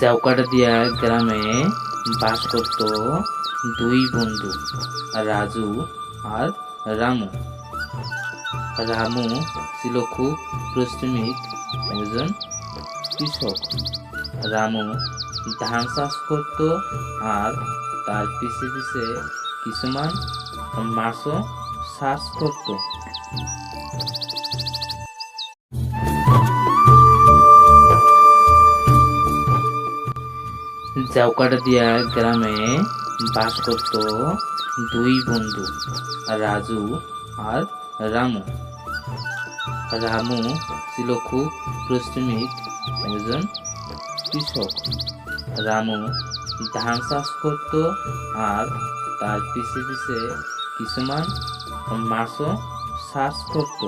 জাউকাটাদিয়া গ্রামে বাস করত দুই বন্ধু, রাজু আর রামু। রামু ছিল খুব পরিশ্রমিক একজন কৃষক। রামু ধান চাষ করত আর তার পিছে পিছে কিছুমান মাছও চাষ করত। জাউকাটাদিয়া গ্রামে বাস করত দুই বন্ধু, রাজু আর রামু। রামু ছিল খুব পরিশ্রমিক একজন কৃষক। রামু ধান চাষ করত আর তার পিছে পিছে কিছুমান মাছও চাষ করত।